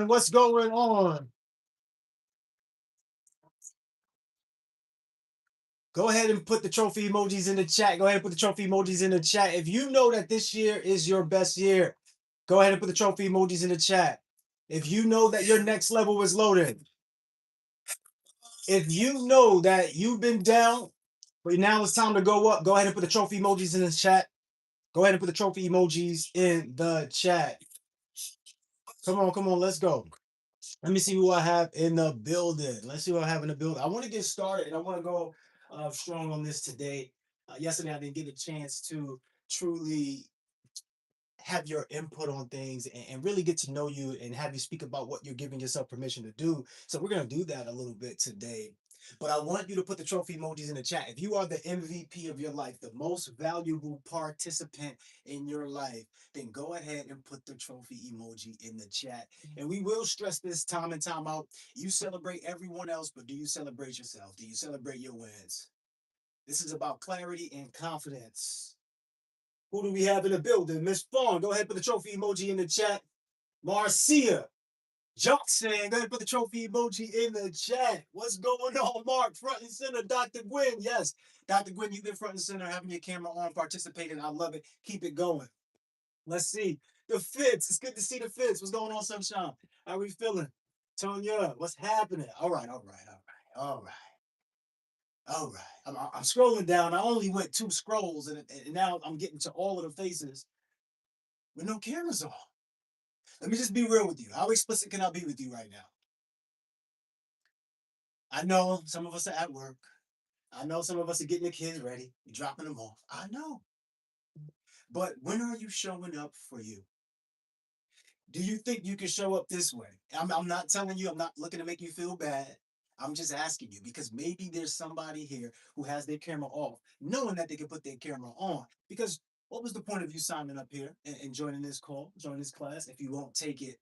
What's going on? Go ahead and put the trophy emojis in the chat. Go ahead and put the trophy emojis in the chat. If you know that this year is your best year, go ahead and put the trophy emojis in the chat. If you know that your next level is loaded, if you know that you've been down, but now it's time to go up, go ahead and put the trophy emojis in the chat. Go ahead and put the trophy emojis in the chat. Come on, let's go. Let me see who I have in the building. Let's see who I have in the building. I want to get started and I want to go strong on this today. Yesterday, I didn't get a chance to truly have your input on things and really get to know you and have you speak about what you're giving yourself permission to do. So, we're going to do that a little bit today. But I want you to put the trophy emojis in the chat. If you are the MVP of your life, the most valuable participant in your life, then go ahead and put the trophy emoji in the chat. And we will stress this time and time out. You celebrate everyone else, but do you celebrate yourself? Do you celebrate your wins? This is about clarity and confidence. Who do we have in the building? Miss Fawn, go ahead and put the trophy emoji in the chat. Marcia Johnson, go ahead and put the trophy emoji in the chat. What's going on, Mark? Front and center, Dr. Gwen. Yes, Dr. Gwen, you've been front and center, having your camera on, participating. I love it. Keep it going. Let's see. The Fitz. It's good to see the Fitz. What's going on, Sunshine? How are we feeling? Tonya, what's happening? All right. All right. I'm scrolling down. I only went two scrolls, and now I'm getting to all of the faces with no cameras on. Let me just be real with you. How explicit can I be with you right now? I know some of us are at work. I know some of us are getting the kids ready, dropping them off. I know. But when are you showing up for you? Do you think you can show up this way? I'm not telling you, I'm not looking to make you feel bad. I'm just asking you because maybe there's somebody here who has their camera off, knowing that they can put their camera on. Because what was the point of you signing up here and joining this call, joining this class, if you won't take it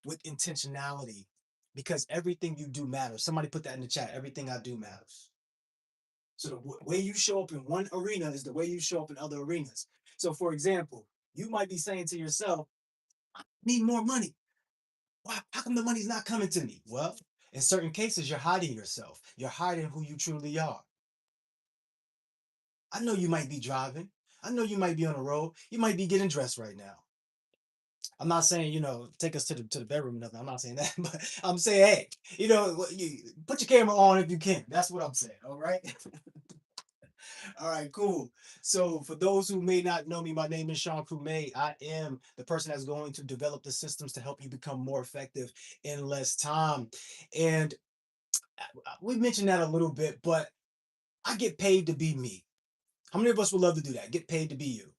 with intentionality? Because everything you do matters. Somebody put that in the chat. Everything I do matters. So the way you show up in one arena is the way you show up in other arenas. So, for example, you might be saying to yourself, I need more money. Why? How come the money's not coming to me? Well, in certain cases, you're hiding yourself. You're hiding who you truly are. I know you might be driving. I know you might be on the road. You might be getting dressed right now. I'm not saying, take us to the bedroom or nothing. I'm not saying that, but I'm saying, hey, you put your camera on if you can. That's what I'm saying. All right. All right, cool. So, for those who may not know me, my name is Sean Kume. I am the person that's going to develop the systems to help you become more effective in less time. And we mentioned that a little bit, but I get paid to be me. How many of us would love to do that? Get paid to be you.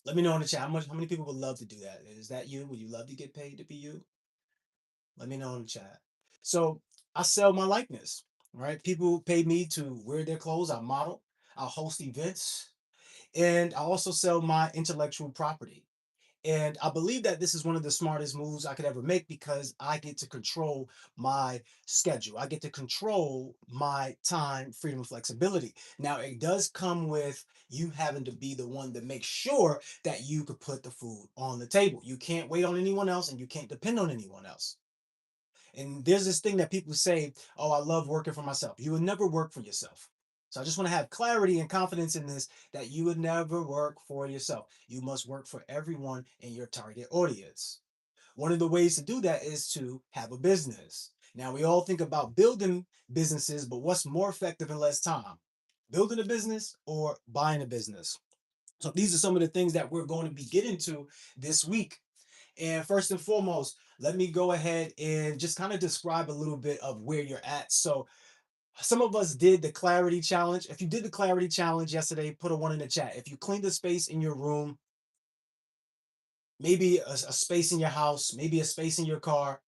Let me know in the chat how many people would love to do that. Is that you? Would you love to get paid to be you? Let me know in the chat. So I sell my likeness, right? People pay me to wear their clothes. I model. I host events. And I also sell my intellectual property. And I believe that this is one of the smartest moves I could ever make because I get to control my schedule. I get to control my time, freedom, flexibility. Now, it does come with you having to be the one to make sure that you could put the food on the table. You can't wait on anyone else and you can't depend on anyone else. And there's this thing that people say, oh, I love working for myself. You would never work for yourself. So I just want to have clarity and confidence in this that you would never work for yourself. You must work for everyone in your target audience. One of the ways to do that is to have a business. Now, we all think about building businesses, but what's more effective in less time? Building a business or buying a business? So these are some of the things that we're going to be getting to this week. And first and foremost, let me go ahead and just kind of describe a little bit of where you're at. So, some of us did the clarity challenge. If you did the clarity challenge yesterday, put a one in the chat. If you cleaned the space in your room, maybe a space in your house, maybe a space in your car,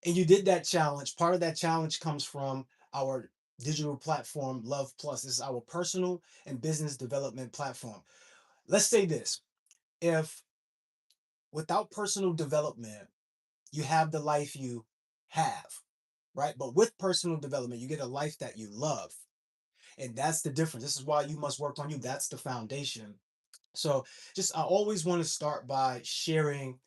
and you did that challenge, part of that challenge comes from our digital platform, Love Plus. This is our personal and business development platform. Let's say this, if without personal development, you have the life you have, right? But with personal development, you get a life that you love. And that's the difference. This is why you must work on you. That's the foundation. So, just I always want to start by sharing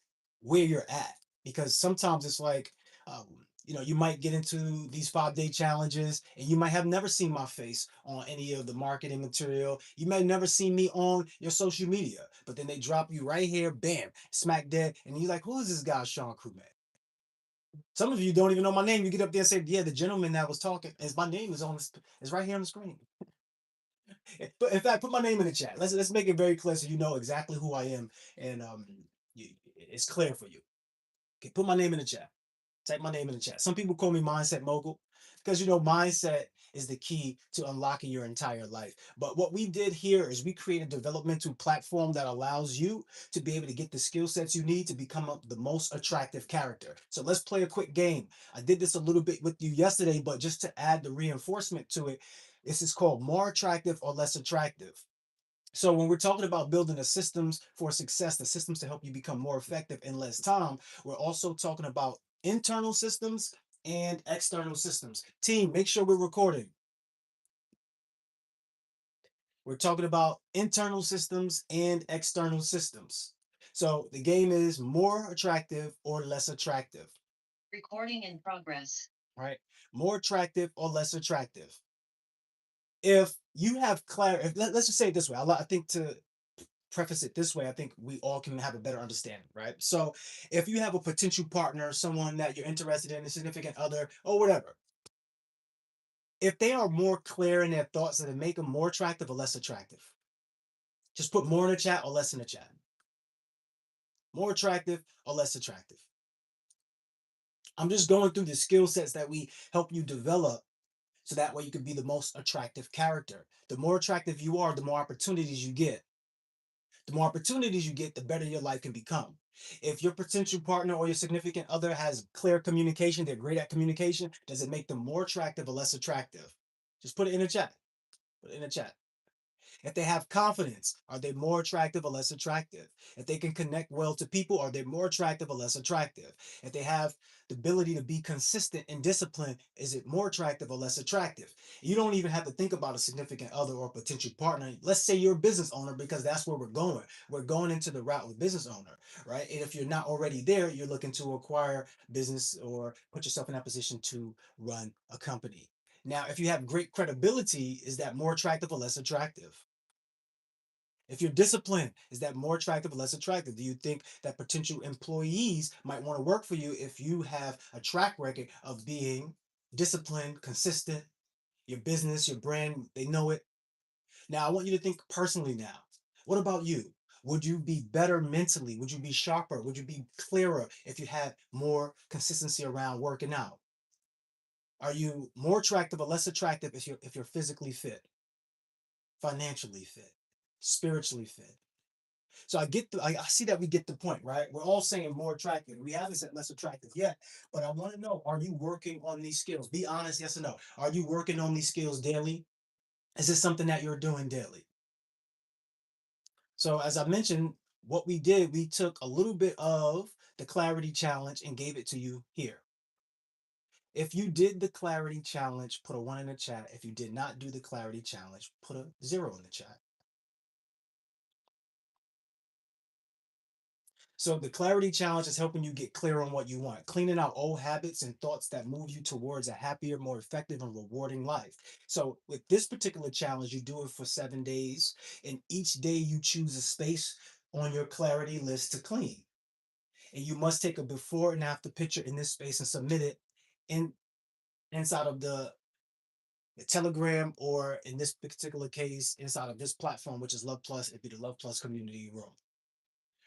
where you're at. because sometimes it's like, um, you might get into these 5 day challenges and you might have never seen my face on any of the marketing material. You may never see me on your social media, but then they drop you right here, bam, smack dead. And you're like, who is this guy, Sean Crewman? Some of you don't even know my name. You get up there and say, yeah, the gentleman that was talking, is my name is right here on the screen. But in fact, put my name in the chat. Let's make it very clear so you know exactly who I am, and it's clear for you. Okay, put my name in the chat. Type my name in the chat. Some people call me Mindset Mogul because mindset is the key to unlocking your entire life. But what we did here is we created a developmental platform that allows you to be able to get the skill sets you need to become the most attractive character. So let's play a quick game. I did this a little bit with you yesterday, but just to add the reinforcement to it, this is called more attractive or less attractive. So when we're talking about building the systems for success, the systems to help you become more effective in less time, we're also talking about internal systems and external systems. Team, make sure we're recording. We're talking about internal systems and external systems. So the game is more attractive or less attractive. Recording in progress. Right? More attractive or less attractive. If you have clarity, let's just say it this way. I think to preface it this way, I think we all can have a better understanding, right? So if you have a potential partner, someone that you're interested in, a significant other, or whatever, if they are more clear in their thoughts, that it make them more attractive or less attractive. Just put more in the chat or less in the chat. More attractive or less attractive. I'm just going through the skill sets that we help you develop so that way you can be the most attractive character. The more attractive you are, the more opportunities you get. The more opportunities you get, the better your life can become. If your potential partner or your significant other has clear communication, they're great at communication, does it make them more attractive or less attractive? Just put it in the chat. Put it in the chat. If they have confidence, are they more attractive or less attractive? If they can connect well to people, are they more attractive or less attractive? If they have the ability to be consistent and disciplined, is it more attractive or less attractive? You don't even have to think about a significant other or potential partner. Let's say you're a business owner, because that's where we're going. We're going into the route of business owner, right? And if you're not already there, you're looking to acquire business or put yourself in that position to run a company. Now, if you have great credibility, is that more attractive or less attractive? If you're disciplined, is that more attractive or less attractive? Do you think that potential employees might want to work for you if you have a track record of being disciplined, consistent, your business, your brand, they know it? Now, I want you to think personally now. What about you? Would you be better mentally? Would you be sharper? Would you be clearer if you had more consistency around working out? Are you more attractive or less attractive if you're physically fit, financially fit, spiritually fit? So I see that we get the point, right? We're all saying more attractive. We haven't said less attractive yet, but I want to know, are you working on these skills? Be honest, yes or no. Are you working on these skills daily? Is this something that you're doing daily? So as I mentioned, what we did, we took a little bit of the clarity challenge and gave it to you here. If you did the clarity challenge, put a 1 in the chat. If you did not do the clarity challenge, put a 0 in the chat. So the clarity challenge is helping you get clear on what you want, cleaning out old habits and thoughts that move you towards a happier, more effective, and rewarding life. So with this particular challenge, you do it for 7 days, and each day you choose a space on your clarity list to clean. And you must take a before and after picture in this space and submit it in inside of the Telegram, or in this particular case, inside of this platform, which is Love Plus. It'd be the Love Plus community room,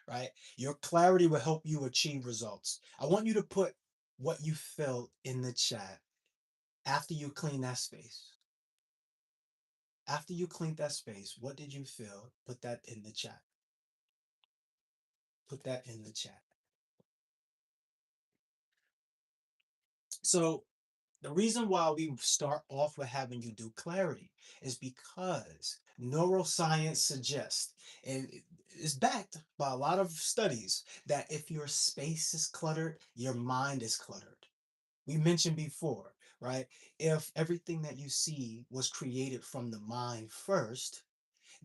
right? Your clarity will help you achieve results. I want you to put what you felt in the chat after you clean that space. After you cleaned that space, what did you feel? Put that in the chat. Put that in the chat. So the reason why we start off with having you do clarity is because neuroscience suggests, and it's backed by a lot of studies, that if your space is cluttered, your mind is cluttered. We mentioned before, right? If everything that you see was created from the mind first,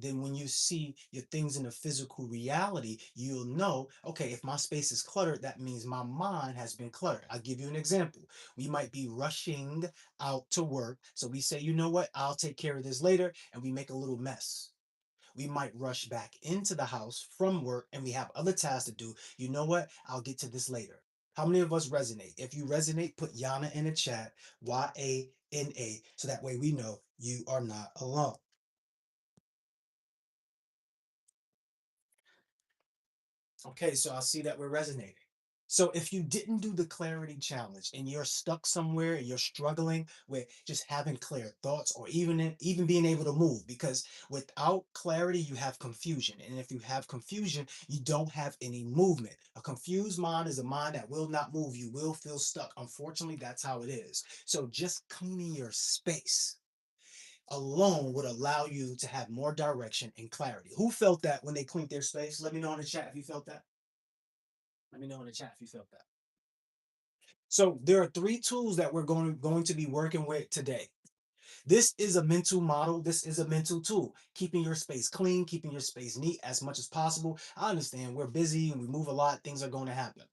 then when you see your things in the physical reality, you'll know, okay, if my space is cluttered, that means my mind has been cluttered. I'll give you an example. We might be rushing out to work. So we say, you know what, I'll take care of this later, and we make a little mess. We might rush back into the house from work and we have other tasks to do. You know what? I'll get to this later. How many of us resonate? If you resonate, put Yana in the chat, YANA, so that way we know you are not alone. Okay, so I see that we're resonating. So if you didn't do the clarity challenge and you're stuck somewhere and you're struggling with just having clear thoughts or even being able to move, because without clarity you have confusion, and if you have confusion you don't have any movement. A confused mind is a mind that will not move. You will feel stuck. Unfortunately, that's how it is. So just cleaning your space alone would allow you to have more direction and clarity. Who felt that when they cleaned their space? Let me know in the chat if you felt that. Let me know in the chat if you felt that. So there are three tools that we're going to be working with today. This is a mental model. This is a mental tool. Keeping your space clean, keeping your space neat as much as possible. I understand we're busy and we move a lot. Things are going to happen.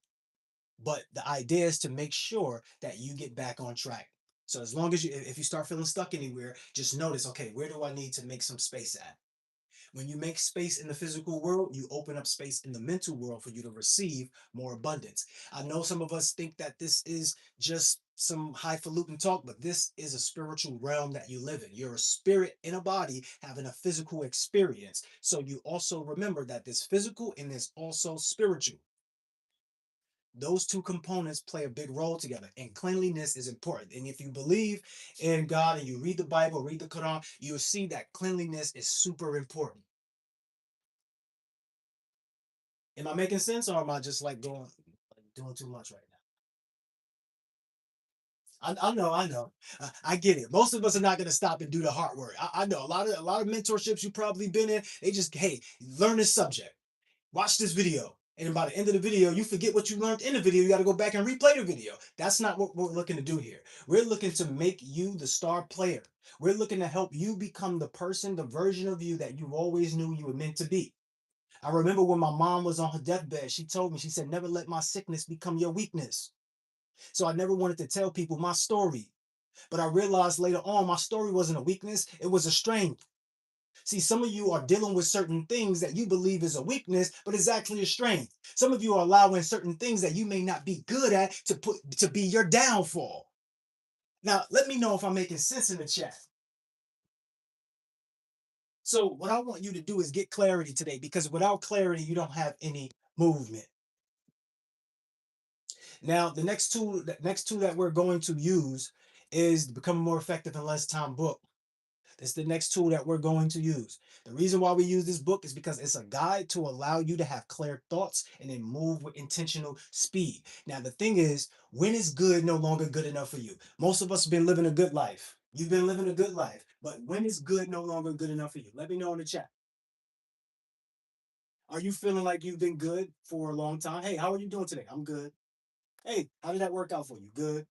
But the idea is to make sure that you get back on track. So as long as if you start feeling stuck anywhere, just notice, okay, where do I need to make some space at? When you make space in the physical world, you open up space in the mental world for you to receive more abundance. I know some of us think that this is just some highfalutin talk, but this is a spiritual realm that you live in. You're a spirit in a body having a physical experience. So you also remember that there's physical and there's also spiritual. Those two components play a big role together, and cleanliness is important. And if you believe in God and you read the Bible, read the Quran, you'll see that cleanliness is super important. Am I making sense, or am I just like going like doing too much right now? I know, I know. I get it. Most of us are not going to stop and do the hard work. I know a lot of mentorships you probably been in. They just, hey, learn this subject, watch this video, and by the end of the video, you forget what you learned in the video. You got to go back and replay the video. That's not what we're looking to do here. We're looking to make you the star player. We're looking to help you become the person, the version of you that you always knew you were meant to be. I remember when my mom was on her deathbed, she told me, she said, never let my sickness become your weakness. So I never wanted to tell people my story. But I realized later on, my story wasn't a weakness, it was a strength. See, some of you are dealing with certain things that you believe is a weakness, but it's actually a strength. Some of you are allowing certain things that you may not be good at to be your downfall. Now, let me know if I'm making sense in the chat. So, what I want you to do is get clarity today, because without clarity, you don't have any movement. Now, the next tool that we're going to use is Become More Effective in Less Time book. It's the next tool that we're going to use. The reason why we use this book is because it's a guide to allow you to have clear thoughts and then move with intentional speed. Now, the thing is, when is good no longer good enough for you? Most of us have been living a good life. You've been living a good life, but when is good no longer good enough for you? Let me know in the chat. Are you feeling like you've been good for a long time? Hey, how are you doing today? I'm good. Hey, how did that work out for you? Good.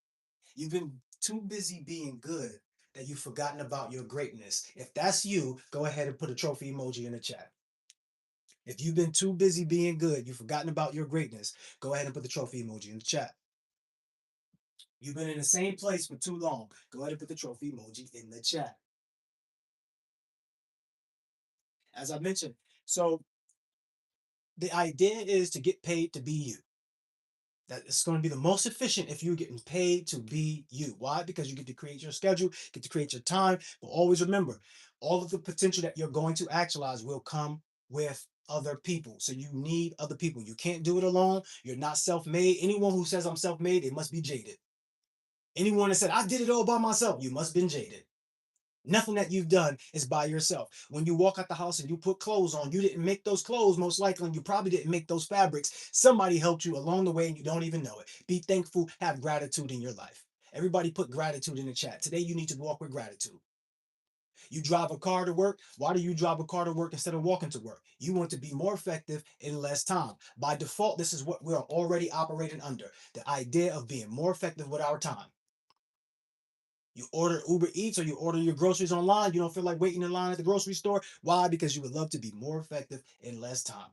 You've been too busy being good that you've forgotten about your greatness. If that's you, go ahead and put a trophy emoji in the chat. If you've been too busy being good, you've forgotten about your greatness, go ahead and put the trophy emoji in the chat. You've been in the same place for too long, go ahead and put the trophy emoji in the chat. As I mentioned, so the idea is to get paid to be you. That it's going to be the most efficient if you're getting paid to be you. Why? Because you get to create your schedule, get to create your time. But always remember, all of the potential that you're going to actualize will come with other people. So you need other people. You can't do it alone. You're not self-made. Anyone who says I'm self-made, they must be jaded. Anyone that said I did it all by myself, you must have been jaded. Nothing that you've done is by yourself. When you walk out the house and you put clothes on, you didn't make those clothes, most likely, and you probably didn't make those fabrics. Somebody helped you along the way and you don't even know it. Be thankful, have gratitude in your life. Everybody put gratitude in the chat. Today, you need to walk with gratitude. You drive a car to work. Why do you drive a car to work instead of walking to work? You want to be more effective in less time. By default, this is what we're already operating under, the idea of being more effective with our time. You order Uber Eats or you order your groceries online. You don't feel like waiting in line at the grocery store. Why? Because you would love to be more effective in less time.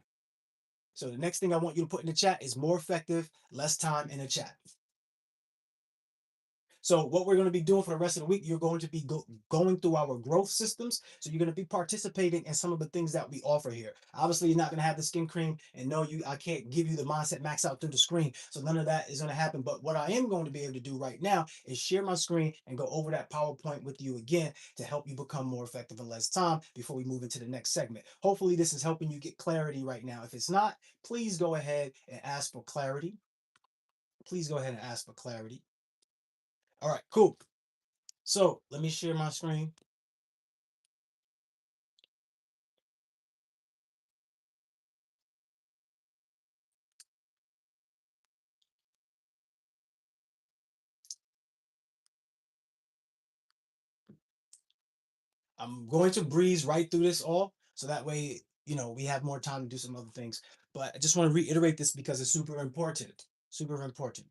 So the next thing I want you to put in the chat is more effective, less time in the chat. So what we're going to be doing for the rest of the week, you're going to be going through our growth systems. So you're going to be participating in some of the things that we offer here. Obviously, you're not going to have the skin cream, and no, I can't give you the mindset max out through the screen. So none of that is going to happen. But what I am going to be able to do right now is share my screen and go over that PowerPoint with you again to help you become more effective in less time before we move into the next segment. Hopefully, this is helping you get clarity right now. If it's not, please go ahead and ask for clarity. Please go ahead and ask for clarity. All right, cool. So let me share my screen. I'm going to breeze right through this all so that way, we have more time to do some other things. But I just want to reiterate this because it's super important. Super important.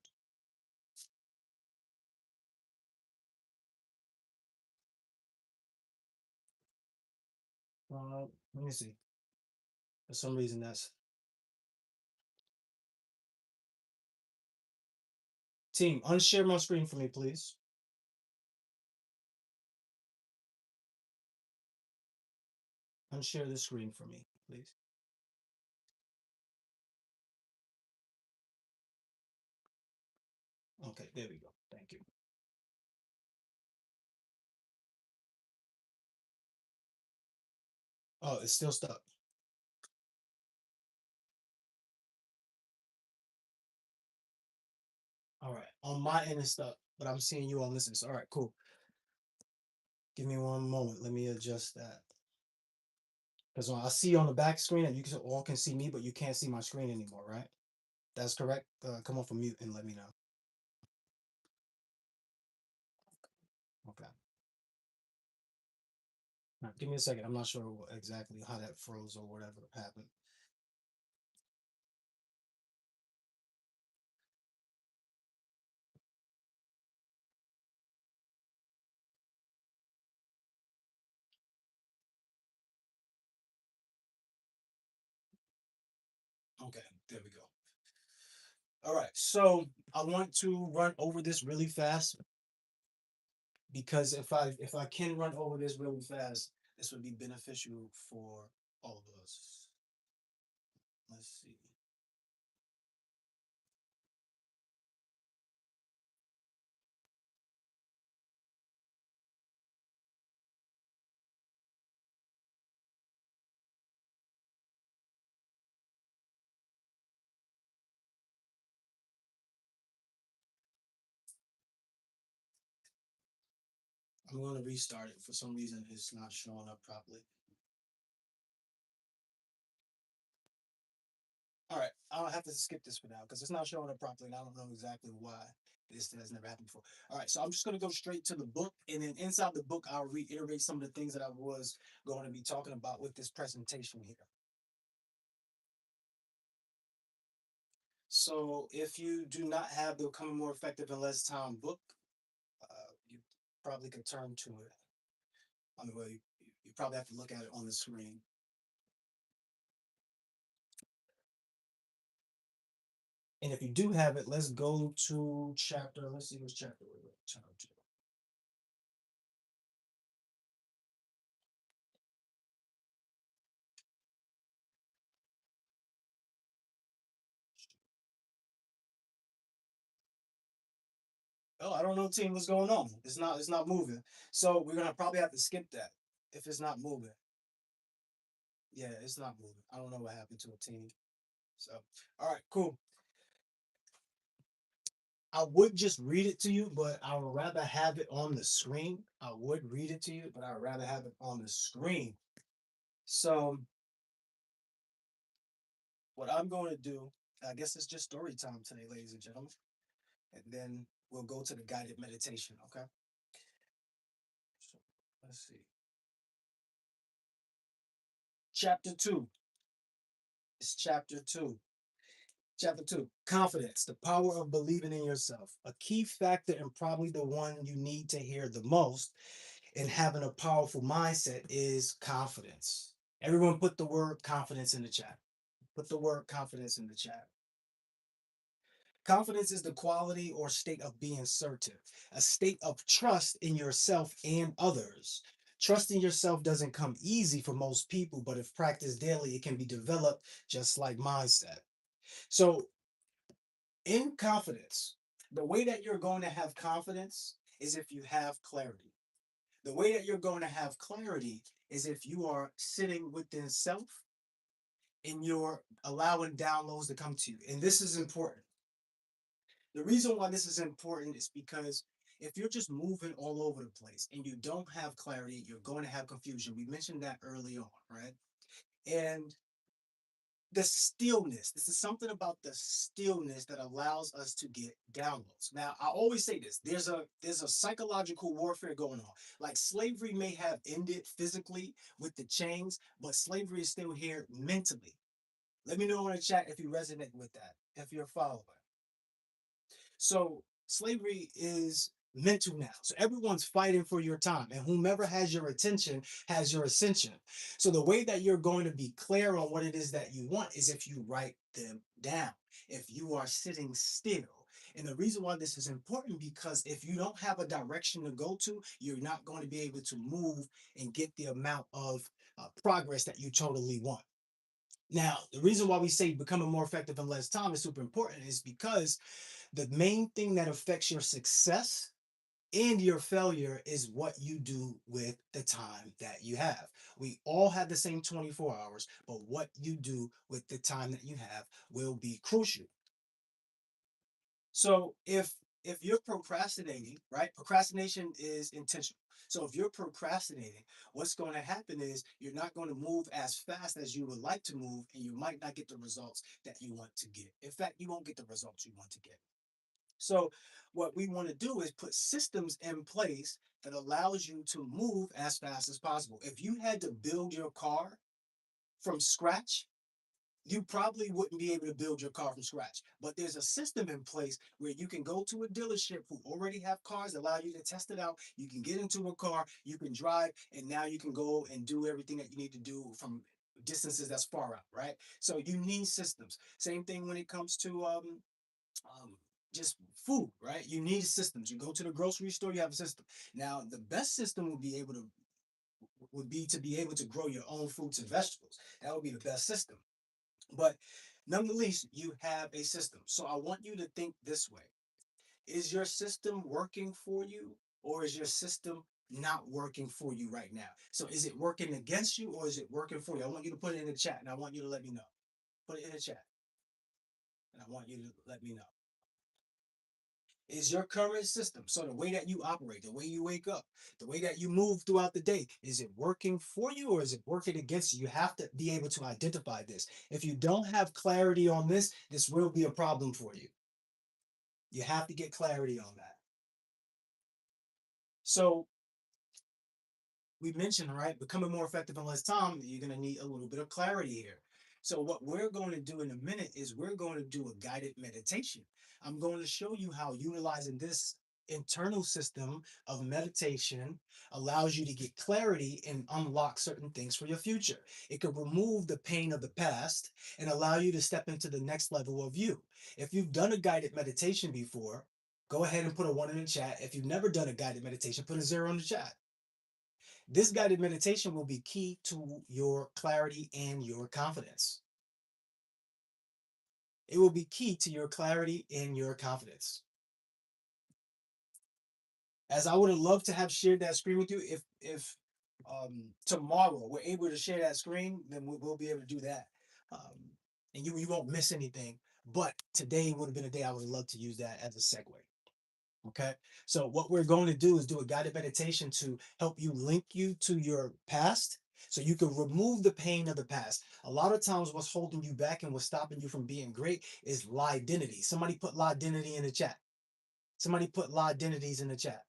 Let me see. For some reason, that's team. Unshare my screen for me, please. Unshare the screen for me, please. Okay, there we go. Thank you. Oh, it's still stuck. All right. On my end, it's stuck, but I'm seeing you on this end. So, all right, cool. Give me one moment. Let me adjust that. Because I see on the back screen that you all can see me, but you can't see my screen anymore, right? That's correct. Come off of mute and let me know. Okay. Now, give me a second. I'm not sure exactly how that froze or whatever happened. Okay, there we go. All right. So I want to run over this really fast because if I can run over this really fast, this would be beneficial for all of us. Let's see. I'm going to restart it. For some reason, it's not showing up properly. All right, I'll have to skip this for now because it's not showing up properly, and I don't know exactly why this has never happened before. All right, so I'm just going to go straight to the book, and then inside the book, I'll reiterate some of the things that I was going to be talking about with this presentation here. So, if you do not have the Becoming More Effective in Less Time book, you probably could turn to it. I mean, well, you probably have to look at it on the screen. And if you do have it, let's go to chapter. Let's see which chapter we're to. Oh, I don't know, team, what's going on. It's not moving. So we're gonna probably have to skip that if it's not moving. Yeah, it's not moving. I don't know what happened to a team. So, all right, cool. I would just read it to you, but I would rather have it on the screen. I would read it to you, but I'd rather have it on the screen. So, what I'm going to do, I guess it's just story time today, ladies and gentlemen, and then we'll go to the guided meditation. Okay. So, let's see. Chapter 2. It's chapter 2. Chapter 2, confidence, the power of believing in yourself. A key factor, and probably the one you need to hear the most in having a powerful mindset, is confidence. Everyone put the word confidence in the chat. Put the word confidence in the chat. Confidence is the quality or state of being certain, a state of trust in yourself and others. Trusting yourself doesn't come easy for most people, but if practiced daily, it can be developed just like mindset. So, in confidence, the way that you're going to have confidence is if you have clarity. The way that you're going to have clarity is if you are sitting within self and you're allowing downloads to come to you. And this is important. The reason why this is important is because if you're just moving all over the place and you don't have clarity, you're going to have confusion. We mentioned that early on, right? And the stillness, this is something about the stillness that allows us to get downloads. Now, I always say this, there's a psychological warfare going on. Like slavery may have ended physically with the chains, but slavery is still here mentally. Let me know in the chat if you resonate with that, if you're following. So slavery is mental now. So everyone's fighting for your time, and whomever has your attention has your ascension. So the way that you're going to be clear on what it is that you want is if you write them down, if you are sitting still. And the reason why this is important, because if you don't have a direction to go to, you're not going to be able to move and get the amount of progress that you totally want. Now, the reason why we say becoming more effective in less time is super important is because the main thing that affects your success and your failure is what you do with the time that you have. We all have the same 24 hours, but what you do with the time that you have will be crucial. So if you're procrastinating, right? Procrastination is intentional. So if you're procrastinating, what's going to happen is you're not going to move as fast as you would like to move, and you might not get the results that you want to get. In fact, you won't get the results you want to get. So what we want to do is put systems in place that allows you to move as fast as possible. If you had to build your car from scratch, you probably wouldn't be able to build your car from scratch. But there's a system in place where you can go to a dealership who already have cars, allow you to test it out. You can get into a car, you can drive, and now you can go and do everything that you need to do from distances that's far out, right? So you need systems. Same thing when it comes to um, just food, right? You need systems. You go to the grocery store, you have a system. Now, the best system would be to be able to grow your own fruits and vegetables. That would be the best system. But nonetheless, you have a system. So I want you to think this way. Is your system working for you, or is your system not working for you right now? So is it working against you, or is it working for you? I want you to put it in the chat, and I want you to let me know. Put it in the chat, and I want you to let me know. Is your current system, so the way that you operate, the way you wake up, the way that you move throughout the day, is it working for you or is it working against you? You have to be able to identify this. If you don't have clarity on this, this will be a problem for you. You have to get clarity on that. So we mentioned, right, becoming more effective in less time, you're going to need a little bit of clarity here. So what we're going to do in a minute is we're going to do a guided meditation. I'm going to show you how utilizing this internal system of meditation allows you to get clarity and unlock certain things for your future. It could remove the pain of the past and allow you to step into the next level of you. If you've done a guided meditation before, go ahead and put a one in the chat. If you've never done a guided meditation, put a zero in the chat. This guided meditation will be key to your clarity and your confidence. It will be key to your clarity and your confidence. As I would have loved to have shared that screen with you, if tomorrow we're able to share that screen, then we'll be able to do that, and you won't miss anything. But today would have been a day I would have loved to use that as a segue. Okay. So what we're going to do is do a guided meditation to help you link you to your past so you can remove the pain of the past. A lot of times what's holding you back and what's stopping you from being great is identity. Somebody put identity in the chat. Somebody put identities in the chat.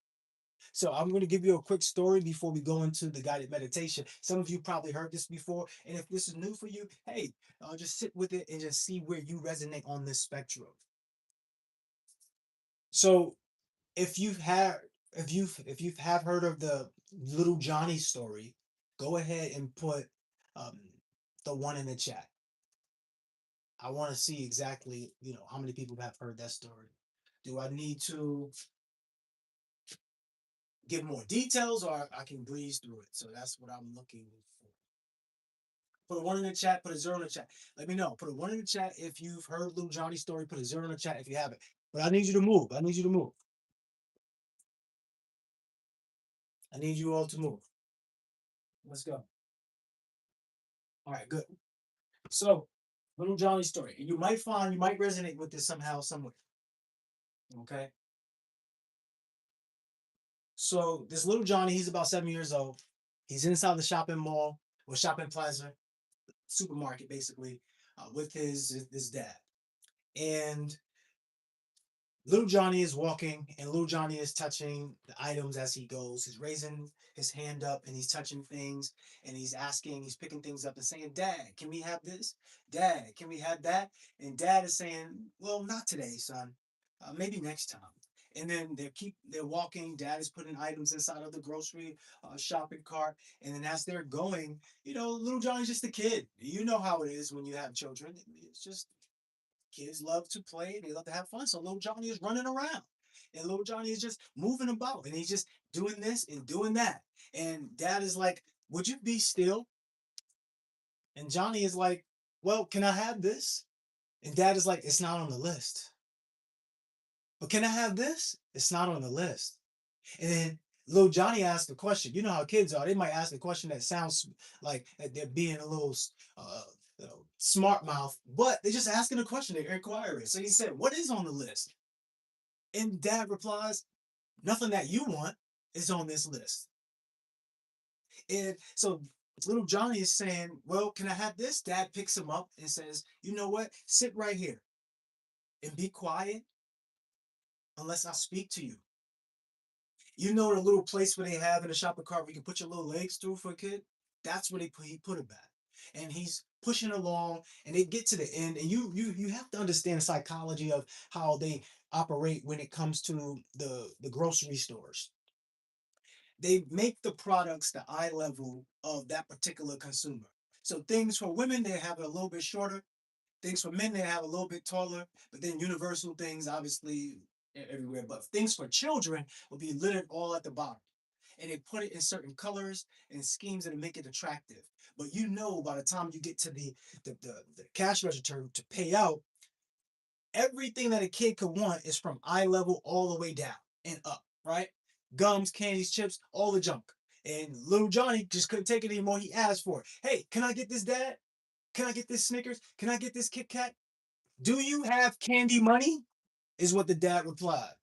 So I'm going to give you a quick story before we go into the guided meditation. Some of you probably heard this before, and if this is new for you, hey, just sit with it and just see where you resonate on this spectrum. So if you've had if you have heard of the little Johnny story, go ahead and put um, the one in the chat. I want to see exactly, how many people have heard that story. Do I need to give more details, or I can breeze through it? So that's what I'm looking for. Put a one in the chat, put a zero in the chat. Let me know. Put a one in the chat if you've heard Little Johnny's story, put a zero in the chat if you haven't. But I need you to move. I need you to move. I need you all to move. Let's go. All right, good. So, Little Johnny's story. And you might resonate with this somehow, somewhere. Okay. So this little Johnny, he's about 7 years old. He's inside the shopping mall or shopping plaza, supermarket basically, with his dad. And little Johnny is walking, and little Johnny is touching the items as he goes. He's raising his hand up and he's touching things, and he's picking things up and saying, "Dad, can we have this? Dad, can we have that?" And Dad is saying, "Well, not today, son. Maybe next time." And then they're walking. Dad is putting items inside of the grocery shopping cart, and then as they're going, little Johnny's just a kid. You know how it is when you have children. It's just kids love to play, they love to have fun. So little Johnny is running around. And little Johnny is just moving about and he's just doing this and doing that. And dad is like, "Would you be still?" And Johnny is like, "Well, can I have this?" And dad is like, "It's not on the list." "But can I have this?" "It's not on the list." And then little Johnny asked a question. You know how kids are. They might ask a question that sounds like they're being a little smart mouth, but they're just asking a question. They're inquiring. So he said, "What is on the list?" And dad replies, "Nothing that you want is on this list." And so little Johnny is saying, "Well, can I have this?" Dad picks him up and says, "You know what? Sit right here and be quiet unless I speak to you." You know the little place where they have in the shopping cart where you can put your little legs through for a kid? That's where he put it back. And he's pushing along and they get to the end. And you have to understand the psychology of how they operate when it comes to the grocery stores. They make the products the eye level of that particular consumer. So things for women, they have it a little bit shorter. Things for men, they have a little bit taller. But then universal things, obviously, everywhere. But things for children will be littered all at the bottom. And they put it in certain colors and schemes that make it attractive. But by the time you get to the cash register to pay out, everything that a kid could want is from eye level all the way down and up, right? Gums, candies, chips, all the junk. And little Johnny just couldn't take it anymore. He asked for it. "Hey, can I get this, Dad? Can I get this Snickers? Can I get this Kit Kat? Do you have candy money?" Is what the dad replied.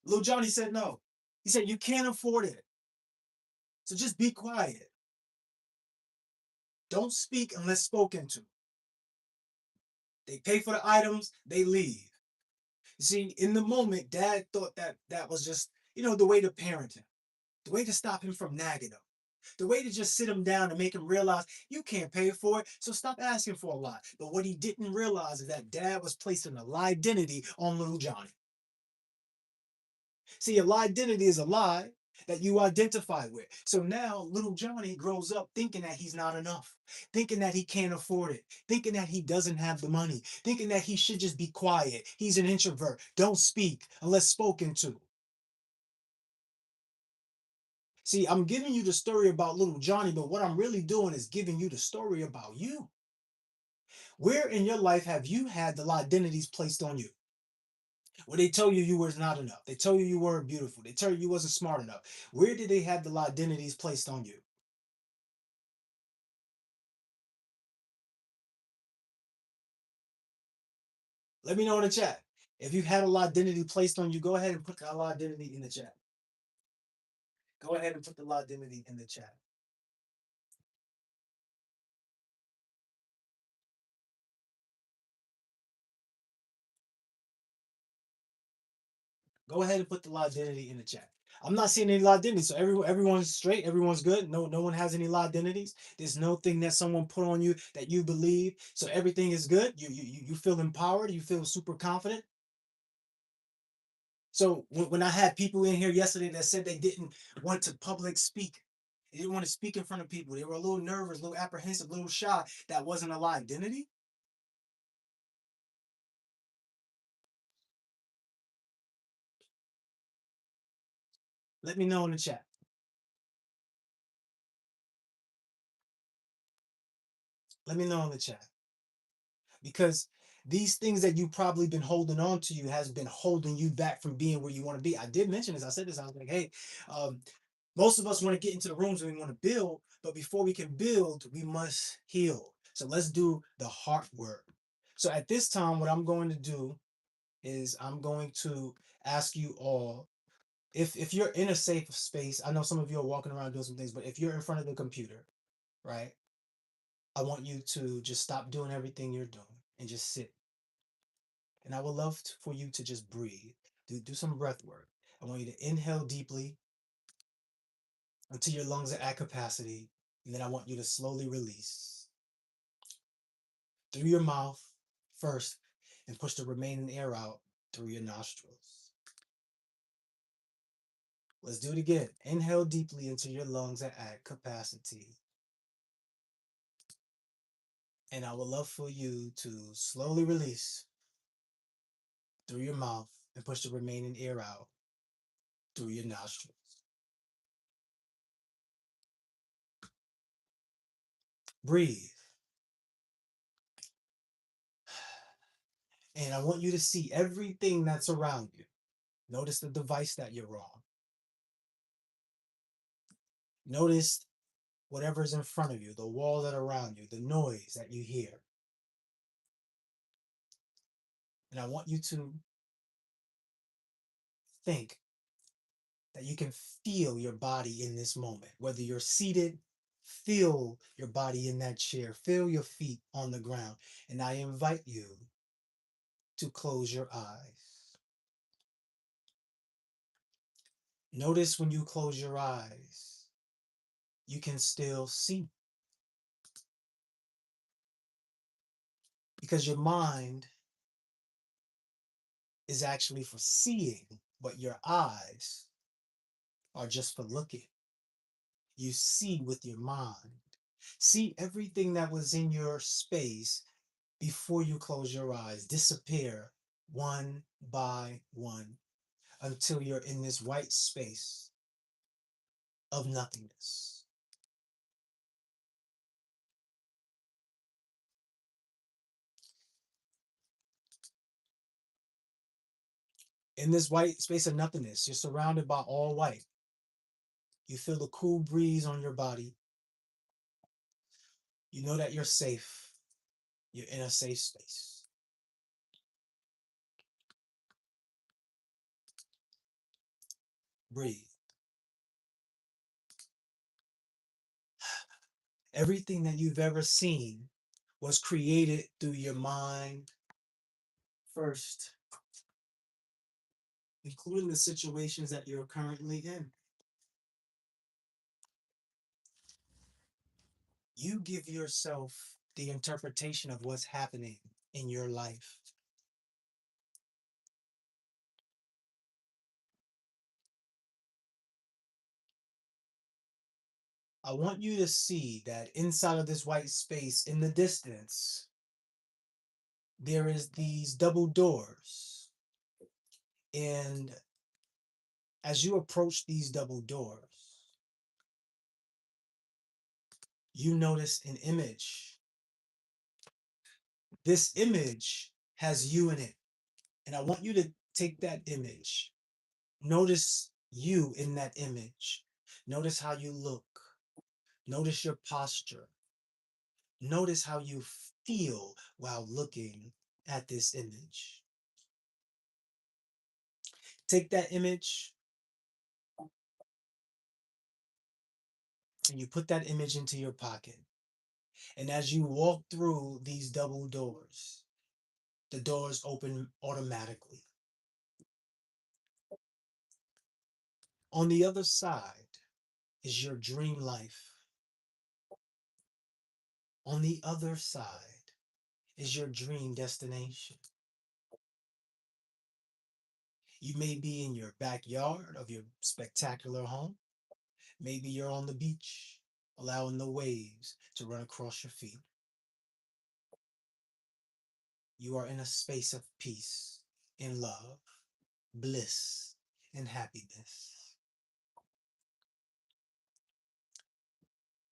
Little Johnny said no. He said, "You can't afford it. So just be quiet. Don't speak unless spoken to." They pay for the items, they leave. You see, in the moment, dad thought that that was just, the way to parent him, the way to stop him from nagging him, the way to just sit him down and make him realize you can't pay for it, so stop asking for a lot. But what he didn't realize is that dad was placing a lie identity on little Johnny. See, a lie identity is a lie that you identify with. So now little Johnny grows up thinking that he's not enough, thinking that he can't afford it, thinking that he doesn't have the money, thinking that he should just be quiet. He's an introvert. Don't speak unless spoken to. See, I'm giving you the story about little Johnny, but what I'm really doing is giving you the story about you. Where in your life have you had the identities placed on you? Where they tell you you was not enough. They tell you you weren't beautiful. They tell you you wasn't smart enough. Where did they have the identities placed on you? Let me know in the chat. If you've had a identity placed on you, go ahead and put the identity in the chat. Go ahead and put the identity in the chat. Go ahead and put the identity in the chat. I'm not seeing any identity, so everyone's straight, everyone's good. No one has any identities. There's no thing that someone put on you that you believe. So everything is good. You feel empowered. You feel super confident. So when I had people in here yesterday that said they didn't want to public speak, they didn't want to speak in front of people. They were a little nervous, a little apprehensive, a little shy. That wasn't a lie identity. Let me know in the chat. Let me know in the chat. Because these things that you've probably been holding on to you has been holding you back from being where you want to be. I did mention this. I said this. I was like, hey, um, most of us want to get into the rooms and we want to build, but before we can build, we must heal. So let's do the heart work. So at this time, what I'm going to do is I'm going to ask you all if you're in a safe space. I know some of you are walking around doing some things, but if you're in front of the computer, right? I want you to just stop doing everything you're doing and just sit. And I would love for you to just breathe. Do some breath work. I want you to inhale deeply until your lungs are at capacity. And then I want you to slowly release through your mouth first and push the remaining air out through your nostrils. Let's do it again. Inhale deeply until your lungs are at capacity. And I would love for you to slowly release through your mouth and push the remaining air out through your nostrils. Breathe. And I want you to see everything that's around you. Notice the device that you're on. Notice whatever's in front of you, the walls that are around you, the noise that you hear. And I want you to think that you can feel your body in this moment. Whether you're seated, feel your body in that chair, feel your feet on the ground. And I invite you to close your eyes. Notice when you close your eyes, you can still see because your mind is actually for seeing, but your eyes are just for looking. You see with your mind. See everything that was in your space before you close your eyes disappear one by one until you're in this white space of nothingness. In this white space of nothingness, you're surrounded by all white. You feel the cool breeze on your body. You know that you're safe. You're in a safe space. Breathe. Everything that you've ever seen was created through your mind first, including the situations that you're currently in. You give yourself the interpretation of what's happening in your life. I want you to see that inside of this white space in the distance, there is these double doors. And as you approach these double doors, you notice an image. This image has you in it. And I want you to take that image. Notice you in that image. Notice how you look. Notice your posture. Notice how you feel while looking at this image. Take that image and you put that image into your pocket. And as you walk through these double doors, the doors open automatically. On the other side is your dream life. On the other side is your dream destination. You may be in your backyard of your spectacular home. Maybe you're on the beach, allowing the waves to run across your feet. You are in a space of peace, in love, bliss, and happiness.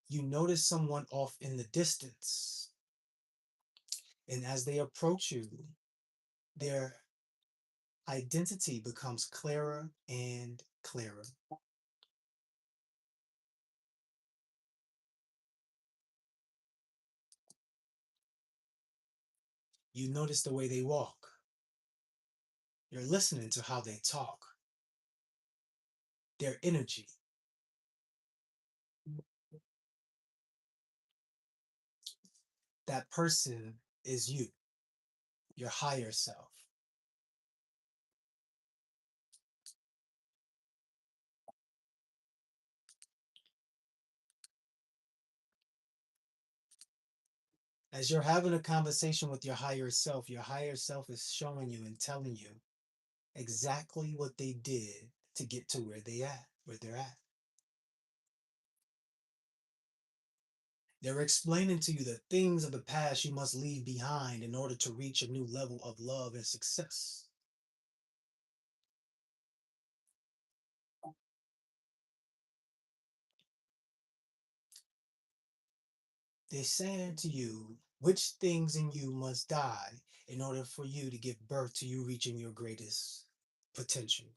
You notice someone off in the distance, and as they approach you, their identity becomes clearer and clearer. You notice the way they walk. You're listening to how they talk, their energy. That person is you, your higher self. As you're having a conversation with your higher self is showing you and telling you exactly what they did to get to where they're at. They're explaining to you the things of the past you must leave behind in order to reach a new level of love and success. They're saying to you which things in you must die in order for you to give birth to you reaching your greatest potential.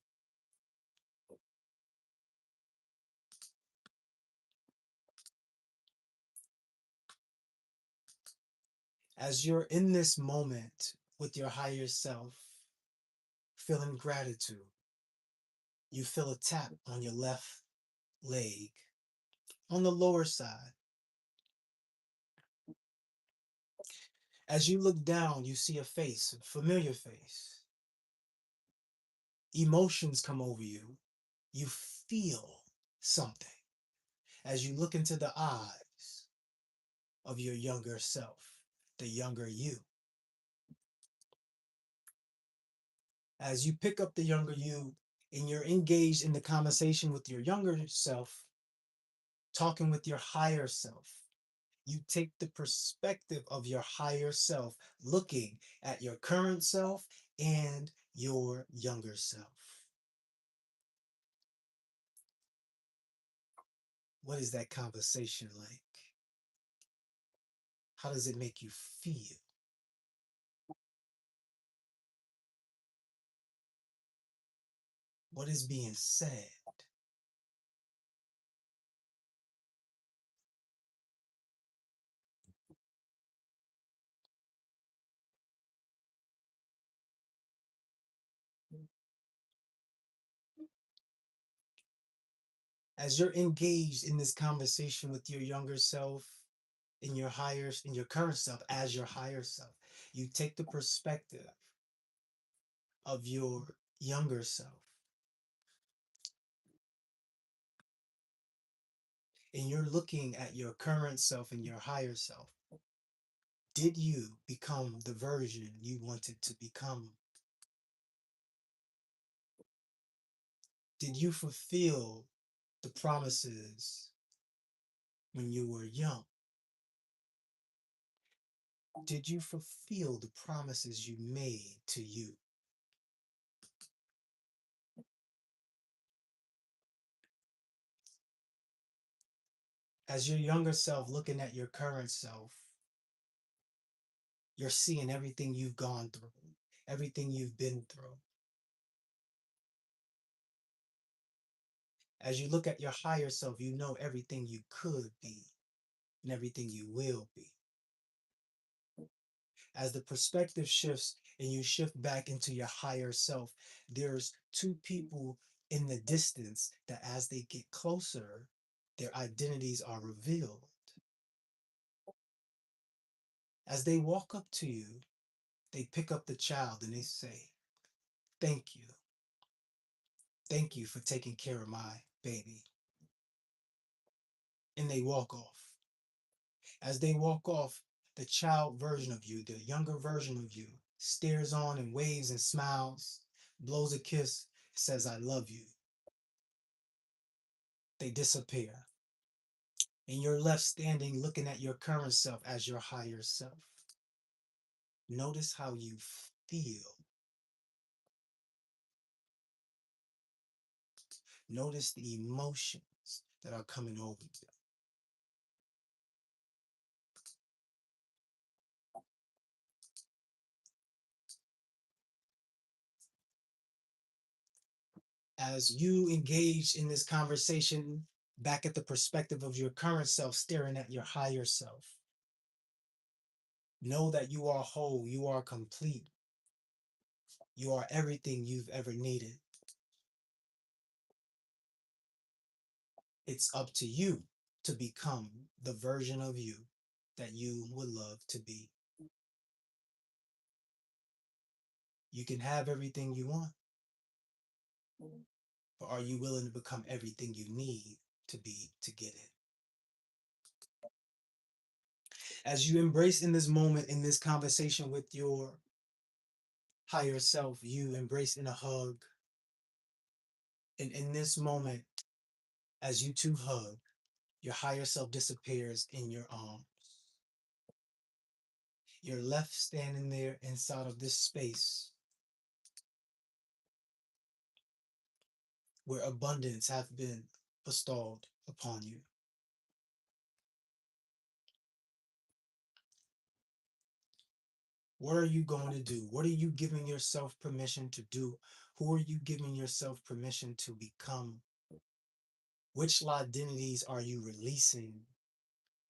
As you're in this moment with your higher self, feeling gratitude, you feel a tap on your left leg on the lower side. As you look down, you see a face, a familiar face. Emotions come over you. You feel something as you look into the eyes of your younger self, the younger you. As you pick up the younger you and you're engaged in the conversation with your younger self, talking with your higher self, you take the perspective of your higher self, looking at your current self and your younger self. What is that conversation like? How does it make you feel? What is being said? As you're engaged in this conversation with your younger self, in your current self, as your higher self, you take the perspective of your younger self, and you're looking at your current self and your higher self. Did you become the version you wanted to become? Did you fulfill the promises when you were young? Did you fulfill the promises you made to you? As your younger self looking at your current self, you're seeing everything you've gone through, everything you've been through. As you look at your higher self, you know everything you could be and everything you will be. As the perspective shifts and you shift back into your higher self, there's two people in the distance that as they get closer, their identities are revealed. As they walk up to you, they pick up the child and they say, "Thank you. Thank you for taking care of my baby. And they walk off. As they walk off, the child version of you, the younger version of you, stares on and waves and smiles, blows a kiss, says, I love you. They disappear. And you're left standing looking at your current self as your higher self. Notice how you feel. Notice the emotions that are coming over you. As you engage in this conversation, back at the perspective of your current self, staring at your higher self, know that you are whole, you are complete, you are everything you've ever needed. It's up to you to become the version of you that you would love to be. You can have everything you want, but are you willing to become everything you need to be to get it? As you embrace in this moment, in this conversation with your higher self, you embrace in a hug. And in this moment, as you two hug, your higher self disappears in your arms. You're left standing there inside of this space where abundance have been bestowed upon you. What are you going to do? What are you giving yourself permission to do? Who are you giving yourself permission to become? Which identities are you releasing?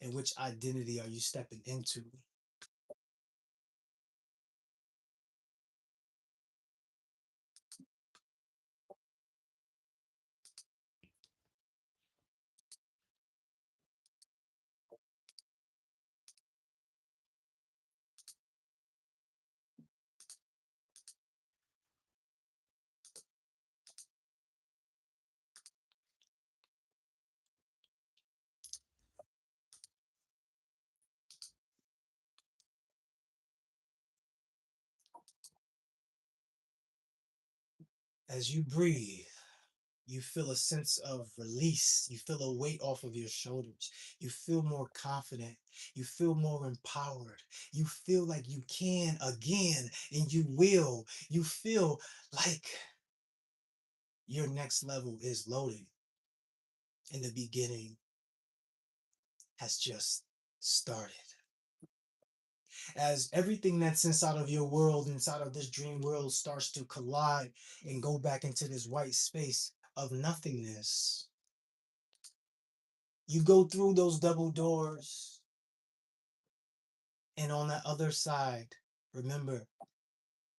And which identity are you stepping into? As you breathe, you feel a sense of release. You feel a weight off of your shoulders. You feel more confident. You feel more empowered. You feel like you can again, and you will. You feel like your next level is loading, and the beginning has just started. As everything that's inside of your world, inside of this dream world, starts to collide and go back into this white space of nothingness, you go through those double doors, and on the other side, remember,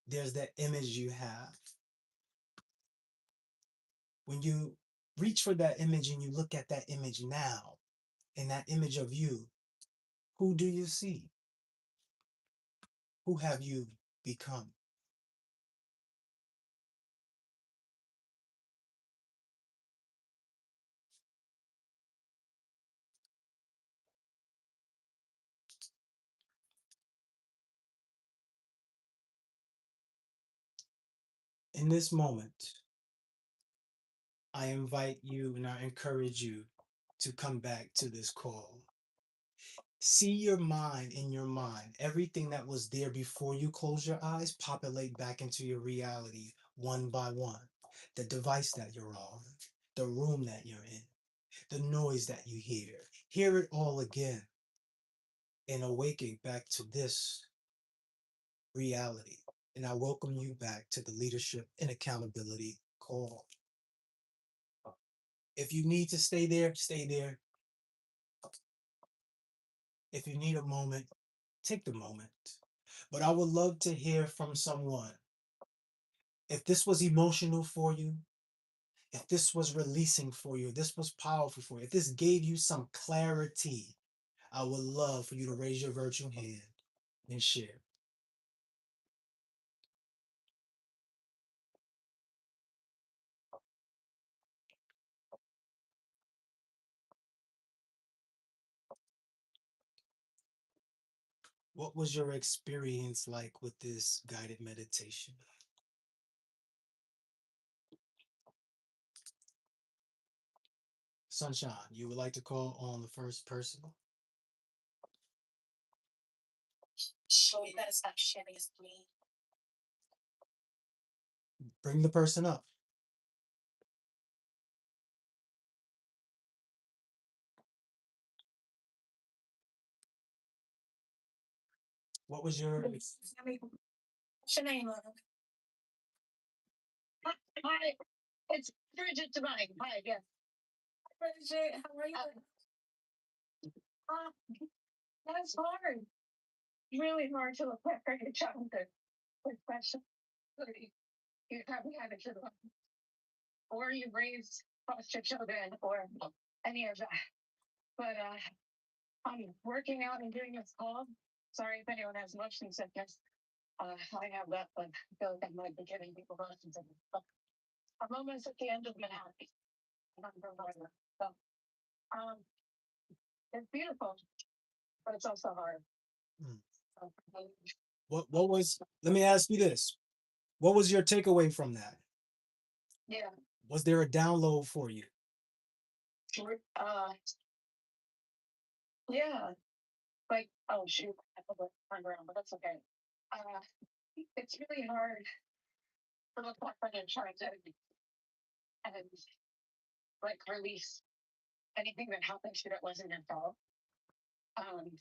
there's that image you have. When you reach for that image and you look at that image now, and that image of you, who do you see? Who have you become? In this moment, I invite you and I encourage you to come back to this call. See your mind in your mind. Everything that was there before you close your eyes, populate back into your reality one by one. The device that you're on, the room that you're in, the noise that you hear it all again and awaken back to this reality. And I welcome you back to the Leadership and Accountability Call. If you need to stay there, stay there. If you need a moment, take the moment. But I would love to hear from someone. If this was emotional for you, if this was releasing for you, if this was powerful for you, if this gave you some clarity, I would love for you to raise your virtual hand and share. What was your experience like with this guided meditation? Sunshine, you would like to call on the first person? Bring the person up. What was your What's your name? Hi, it's Bridget tonight. Hi, yeah. Bridget, how are you? That's hard. Really hard to look at your childhood, especially you haven't had a kid or you raised foster children or any of that. But I'm working out and doing this call. Sorry if anyone has motion sickness. I have that, but I feel like I might be giving people motion sickness. But I'm almost at the end of my happy. So um, it's beautiful, but it's also hard. Hmm. So, what was, let me ask you this. What was your takeaway from that? yeah. Was there a download for you? Uh, yeah. Like, oh shoot, I put the turn around, but that's okay. Uh, it's really hard to look back on your childhood and like release anything that happened to you that wasn't your fault. Um,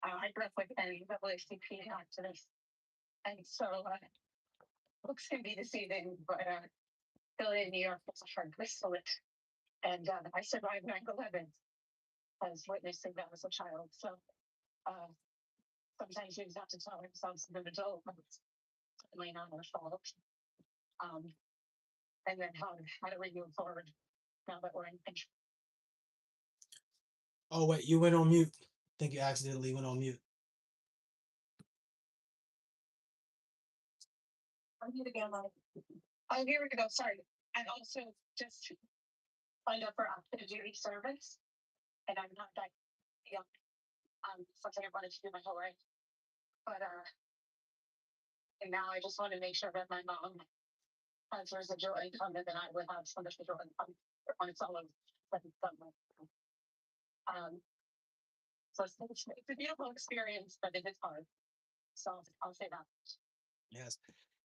I grew up with any NAACP activists, and so books can be deceiving, but Philly in New York was a hard place to live. And I survived 9/11 as witnessing that as a child. So uh, sometimes you just have to tell ourselves as an adult, but it's certainly not our fault. Um, and then how do we move forward now that we're in control? Oh wait, you went on mute. I think you accidentally went on mute. I need to get on. Oh, here we go. Sorry. I also just signed up for active duty service, and I'm not that young. Something I wanted to do my whole life. But and now I just want to make sure that my mom has residual income, and then I would have some residual income when it's all over. But it's done with. Um, so it's a beautiful experience, but it is hard. So I'll say that. Yes.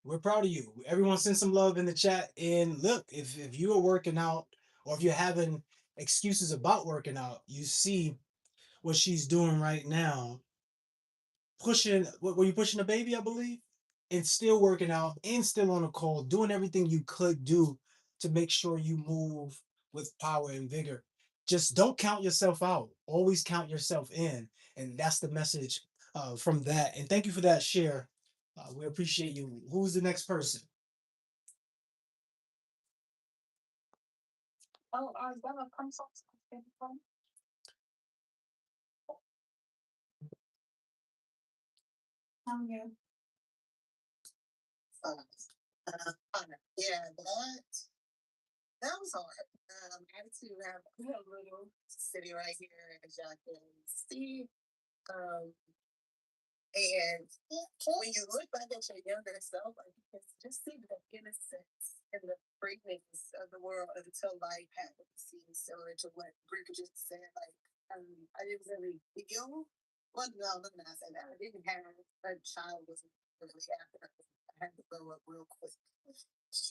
We're proud of you. Everyone send some love in the chat. And look, if you are working out or if you're having excuses about working out, you see what she's doing right now. Pushing, what were you pushing a baby, I believe? And still working out and still on a call, doing everything you could do to make sure you move with power and vigor. Just don't count yourself out. Always count yourself in. And that's the message from that. And thank you for that share. We appreciate you. Who's the next person? Oh, Bella, consult. How are you? Yeah, that was hard. I had to have a little city right here, as y'all can see. Um, and when you look back at your younger self, like you can just see the innocence and the freakness of the world until life happens. Similar to what Bridget just said, like I didn't really feel. Well, no, let me not say that. I didn't have a child was really after I had to grow up real quick.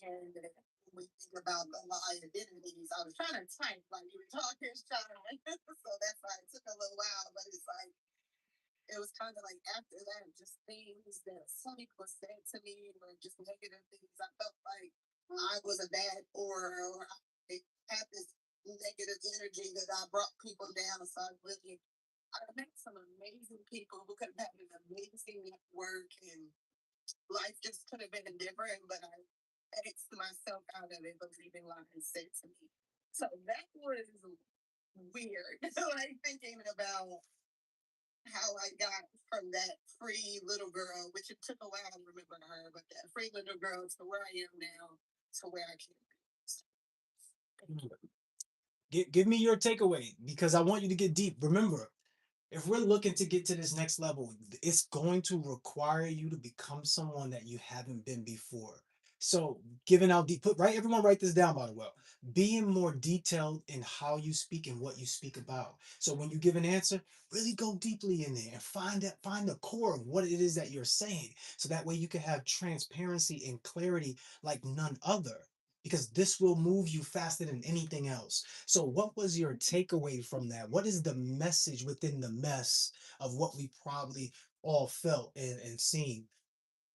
And when we think about the lie identities, I was trying to type like you were talking, Sean. So that's why it took a little while, but it's like it was kind of like after that, just things that some people said to me were just negative things. I felt like I was a bad or I had this negative energy that I brought people down. So I met some amazing people who could have had an amazing network and life just could have been different, but I X'd myself out of it, believing lies said to me. So that was weird. Like thinking about how I got from that free little girl, which it took a while to remember her, but that free little girl to where I am now, to where I can be. Give me your takeaway because I want you to get deep. Remember, if we're looking to get to this next level, it's going to require you to become someone that you haven't been before. So, giving out put right, everyone write this down by the way. Being more detailed in how you speak and what you speak about. So when you give an answer, really go deeply in there and find the core of what it is that you're saying. So that way you can have transparency and clarity like none other. Because this will move you faster than anything else. So, what was your takeaway from that? What is the message within the mess of what we probably all felt and seen?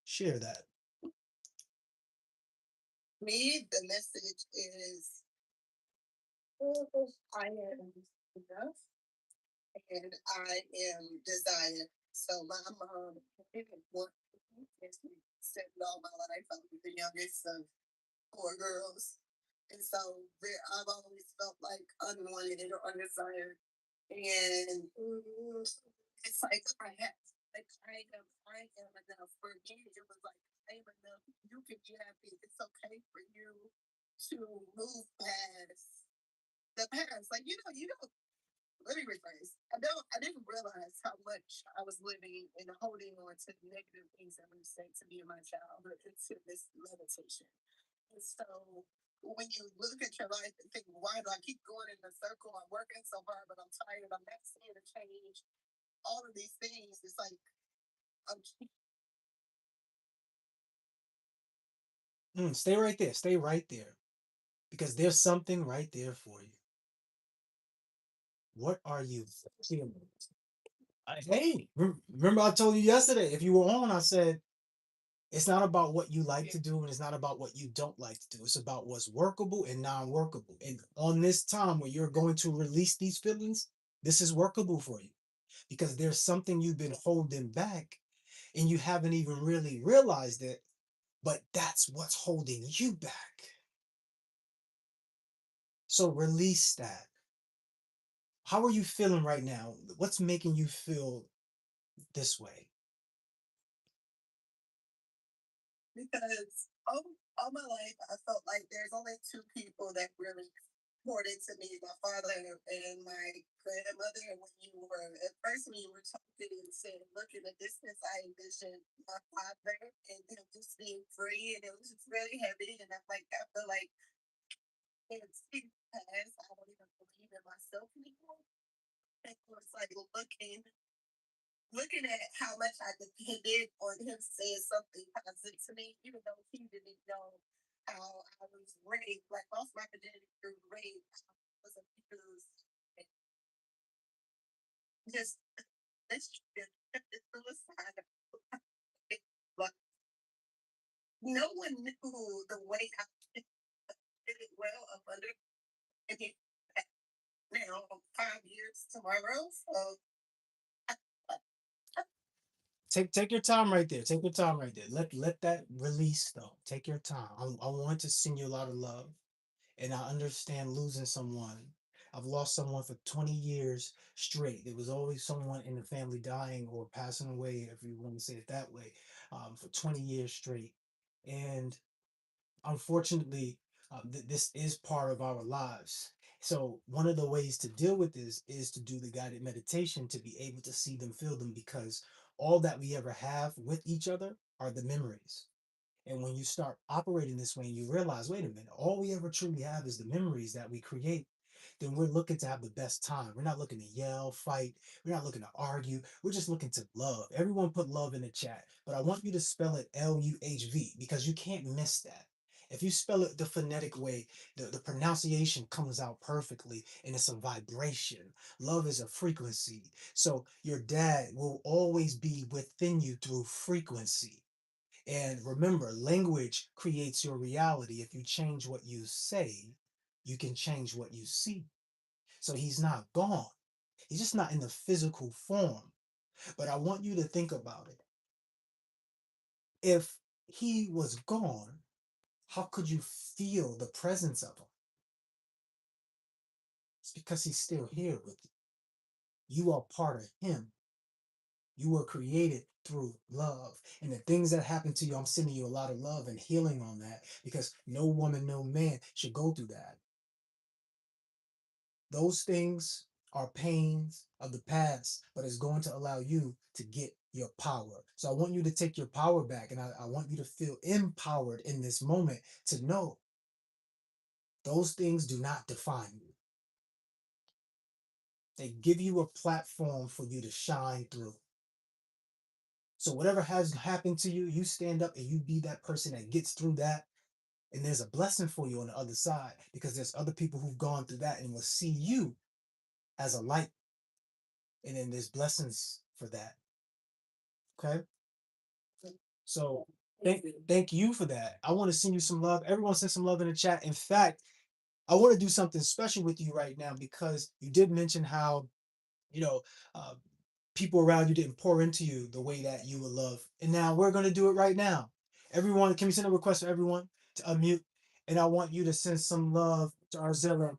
Share that. Me, the message is I am enough and I am desired. So my mom didn't want me to said all my life. I was the youngest of four girls. And so I've always felt like unwanted or undesired. And it's like I have, like I am enough. For me, it was like I am enough. You can be happy. It's okay for you to move past the past. Like you know. Let me rephrase. I didn't realize how much I was living and holding on to negative things that were said to me in my childhood into this limitation. And so when you look at your life and think, why do I keep going in the circle? I'm working so hard, but I'm tired. I'm not seeing a change. All of these things, it's like I'm Stay right there. Stay right there. Because there's something right there for you. What are you feeling? Hey, remember I told you yesterday, if you were on, I said it's not about what you like to do and it's not about what you don't like to do. It's about what's workable and non-workable. And on this time where you're going to release these feelings, this is workable for you because there's something you've been holding back and you haven't even really realized it, but that's what's holding you back. So release that. How are you feeling right now? What's making you feel this way? because all my life I felt like there's only two people that really poured into me, my father and my grandmother. And when you were at first when you were talking and said, look in the distance, I envisioned my father and him just being free and it was just really heavy and I'm like I feel like it's past. I don't even believe in myself anymore. And so it's like looking at how much I depended on him saying something positive to me, even though he didn't know how I was raised, like lost my virginity through rape, was abused, and just this suicide. But no one knew the way I did it well up under and he now 5 years tomorrow. So Take your time right there. Take your time right there. Let that release though. Take your time. I want to send you a lot of love, and I understand losing someone. I've lost someone for 20 years straight. There was always someone in the family dying or passing away, if you want to say it that way, for 20 years straight. And unfortunately, this is part of our lives. So one of the ways to deal with this is to do the guided meditation to be able to see them, feel them, because all that we ever have with each other are the memories. And when you start operating this way and you realize, wait a minute, all we ever truly have is the memories that we create, then we're looking to have the best time. We're not looking to yell, fight. We're not looking to argue. We're just looking to love. Everyone put love in the chat, but I want you to spell it Luhv because you can't miss that. If you spell it the phonetic way, the pronunciation comes out perfectly and it's a vibration. Love is a frequency. So your dad will always be within you through frequency. And remember, language creates your reality. If you change what you say, you can change what you see. So he's not gone. He's just not in the physical form. But I want you to think about it. If he was gone, how could you feel the presence of him? It's because he's still here with you. You are part of him. You were created through love. And the things that happen to you, I'm sending you a lot of love and healing on that because no woman, no man should go through that. Those things are pains of the past, but it's going to allow you to get your power. So I want you to take your power back, and I want you to feel empowered in this moment to know those things do not define you. They give you a platform for you to shine through. So whatever has happened to you, you stand up and you be that person that gets through that. And there's a blessing for you on the other side because there's other people who've gone through that and will see you as a light. And then there's blessings for that. Okay. So thank you for that. I want to send you some love. Everyone send some love in the chat. In fact, I want to do something special with you right now because you did mention how, you know, uh, people around you didn't pour into you the way that you would love. And now we're going to do it right now. Everyone, can we send a request for everyone to unmute? And I want you to send some love to Arzella.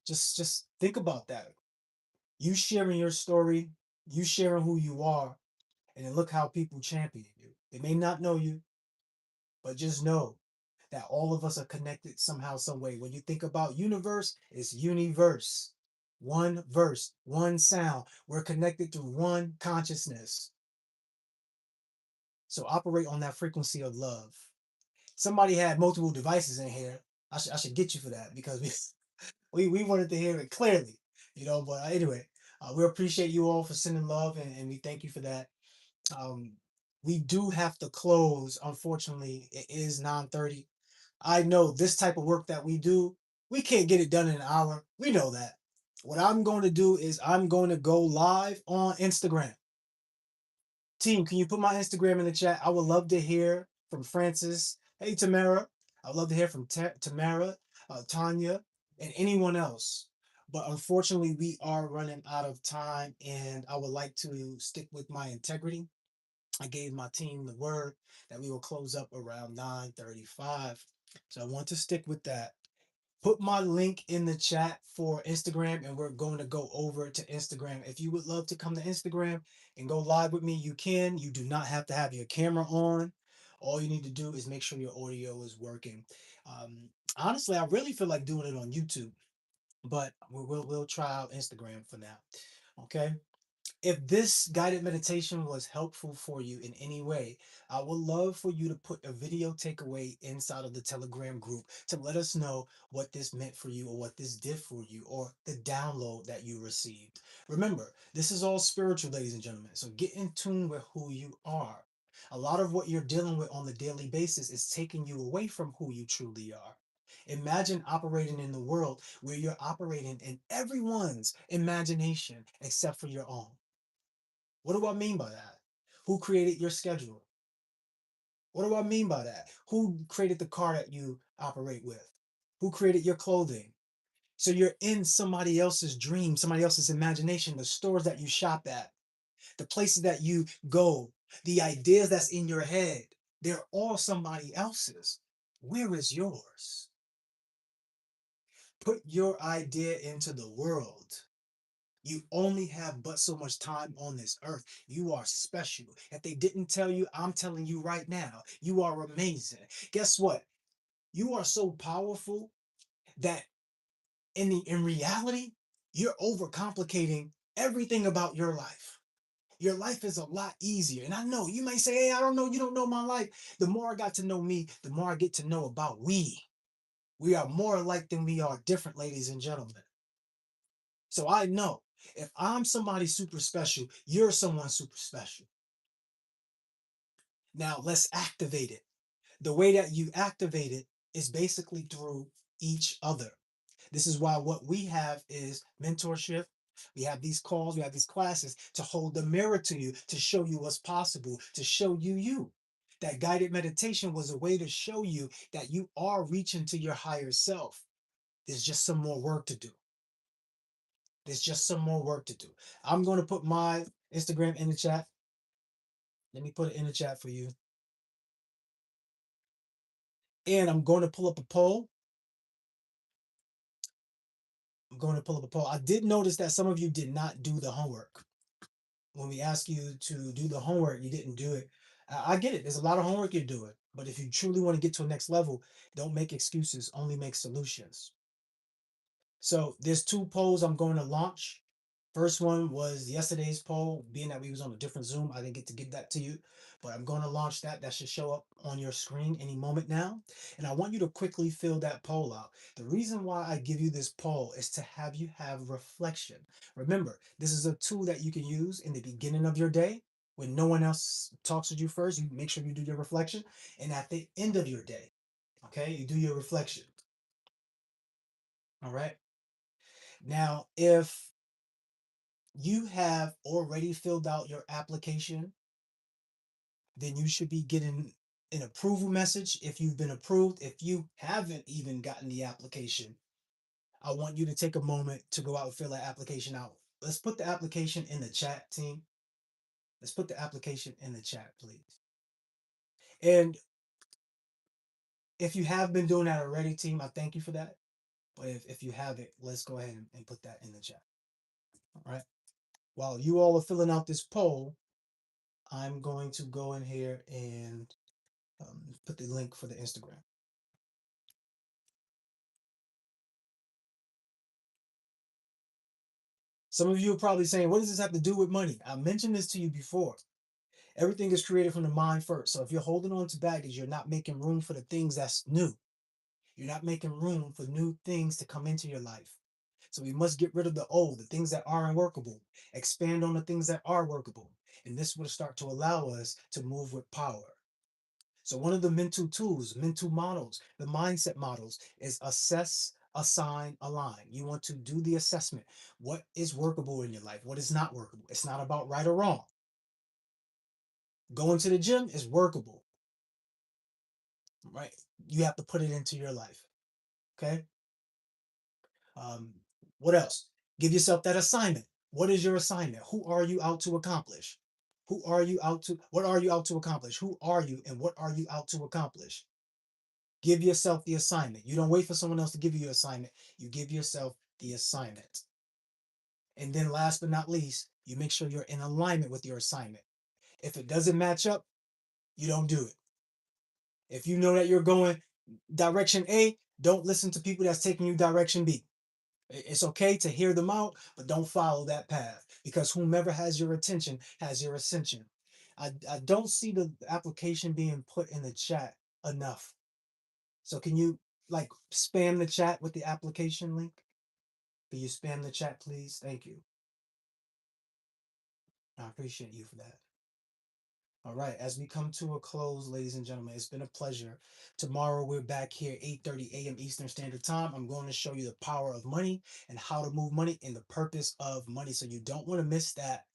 Just think about that. You sharing your story, you sharing who you are, and then look how people champion you. They may not know you, but just know that all of us are connected somehow, some way. When you think about universe, it's universe. One verse, one sound. We're connected through one consciousness. So operate on that frequency of love. Somebody had multiple devices in here. I should get you for that because we wanted to hear it clearly, But anyway, we appreciate you all for sending love and we thank you for that. Um, we do have to close. Unfortunately, it is 9:30. I know this type of work that we do, we can't get it done in an hour. We know that. What I'm going to do is I'm going to go live on Instagram. Team, can you put my Instagram in the chat? I would love to hear from Francis. Hey, Tamara. I'd love to hear from Tamara, Tanya, and anyone else. But unfortunately, we are running out of time, and I would like to stick with my integrity. I gave my team the word that we will close up around 9:35. So I want to stick with that. Put my link in the chat for Instagram, and we're going to go over to Instagram. If you would love to come to Instagram and go live with me, you can. You do not have to have your camera on. All you need to do is make sure your audio is working. Honestly, I really feel like doing it on YouTube, but we'll try out Instagram for now. Okay. If this guided meditation was helpful for you in any way, I would love for you to put a video takeaway inside of the Telegram group to let us know what this meant for you or what this did for you or the download that you received. Remember, this is all spiritual, ladies and gentlemen. So get in tune with who you are. A lot of what you're dealing with on the daily basis is taking you away from who you truly are. Imagine operating in the world where you're operating in everyone's imagination except for your own. What do I mean by that? Who created your schedule? What do I mean by that? Who created the car that you operate with? Who created your clothing? So you're in somebody else's dream, somebody else's imagination, the stores that you shop at, the places that you go, the ideas that's in your head. They're all somebody else's. Where is yours? Put your idea into the world. You only have but so much time on this earth. You are special. If they didn't tell you, I'm telling you right now, you are amazing. Guess what? You are so powerful that in reality, you're overcomplicating everything about your life. Your life is a lot easier. And I know you may say, hey, I don't know, you don't know my life. The more I got to know me, the more I get to know about we. We are more alike than we are different, ladies and gentlemen. So I know if I'm somebody super special, you're someone super special. Now let's activate it. The way that you activate it is basically through each other. This is why what we have is mentorship. We have these calls, we have these classes to hold the mirror to you, to show you what's possible, to show you you. That guided meditation was a way to show you that you are reaching to your higher self. There's just some more work to do. There's just some more work to do. I'm going to put my Instagram in the chat. Let me put it in the chat for you. And I'm going to pull up a poll. I did notice that some of you did not do the homework. When we ask you to do the homework, you didn't do it. I get it. There's a lot of homework you're doing. But if you truly want to get to a next level, don't make excuses, only make solutions. So there's two polls I'm going to launch. First one was yesterday's poll. Being that we was on a different Zoom, I didn't get to give that to you, but I'm going to launch that. That should show up on your screen any moment now. And I want you to quickly fill that poll out. The reason why I give you this poll is to have you have reflection. Remember, this is a tool that you can use in the beginning of your day when no one else talks with you first. You make sure you do your reflection, and at the end of your day, okay, you do your reflection. All right. Now, if you have already filled out your application, then you should be getting an approval message if you've been approved. If you haven't even gotten the application, I want you to take a moment to go out and fill that application out. Let's put the application in the chat, team. Let's put the application in the chat, please. And if you have been doing that already, team, I thank you for that. But if you haven't, let's go ahead and put that in the chat. All right. While you all are filling out this poll, I'm going to go in here and put the link for the Instagram. Some of you are probably saying, what does this have to do with money? I mentioned this to you before. Everything is created from the mind first. So if you're holding on to baggage, you're not making room for the things that's new. You're not making room for new things to come into your life. So we must get rid of the old, the things that aren't workable, expand on the things that are workable. And this will start to allow us to move with power. So one of the mental tools, mental models, the mindset models is assess, assign, align. You want to do the assessment. What is workable in your life? What is not workable? It's not about right or wrong. Going to the gym is workable, right? You have to put it into your life. Okay. Um, what else? Give yourself that assignment. What is your assignment? Who are you out to accomplish? Who are you out to? What are you out to accomplish? Who are you and what are you out to accomplish? Give yourself the assignment. You don't wait for someone else to give you your assignment. You give yourself the assignment. And then last but not least, you make sure you're in alignment with your assignment. If it doesn't match up, you don't do it. If you know that you're going direction A, don't listen to people that's taking you direction B. It's okay to hear them out, but don't follow that path because whomever has your attention has your ascension. I don't see the application being put in the chat enough. So can you like spam the chat with the application link? Can you spam the chat, please? Thank you. I appreciate you for that. All right, as we come to a close, ladies and gentlemen, it's been a pleasure. Tomorrow we're back here 8:30 a.m. Eastern Standard Time. I'm going to show you the power of money and how to move money and the purpose of money. So you don't want to miss that.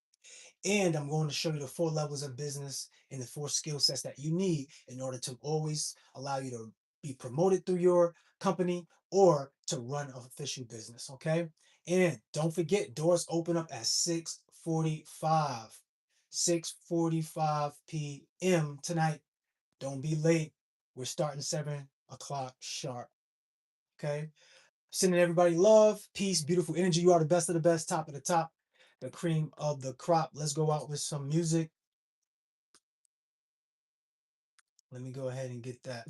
And I'm going to show you the 4 levels of business and the 4 skill sets that you need in order to always allow you to be promoted through your company or to run an official business. Okay. And don't forget, doors open up at 6:45. 6:45 p.m. tonight. Don't be late. We're starting 7 o'clock sharp. Okay. Sending everybody love, peace, beautiful energy. You are the best of the best, top of the top, the cream of the crop. Let's go out with some music. Let me go ahead and get that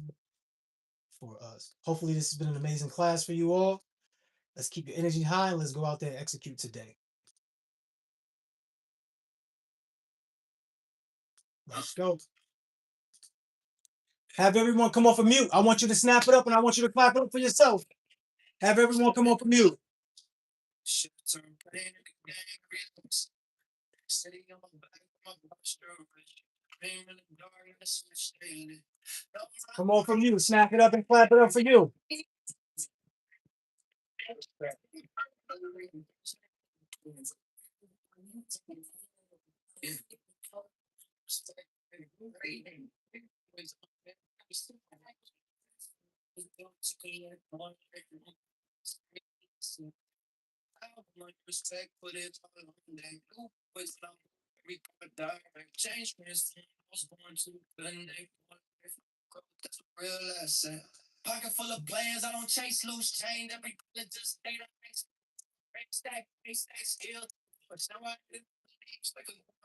for us. Hopefully, this has been an amazing class for you all. Let's keep your energy high and let's go out there and execute today. Let's go. Have everyone come off of mute. I want you to snap it up and I want you to clap it up for yourself. Have everyone come off of mute. Come on from you. Snap it up and clap it up for you. respect, put it all on them. New boys love every die. Change this. I was born to connect. That's a real lesson. Pocket full of plans, I don't chase loose chain. Every bullet just stay the next stack, skill. But now I do like a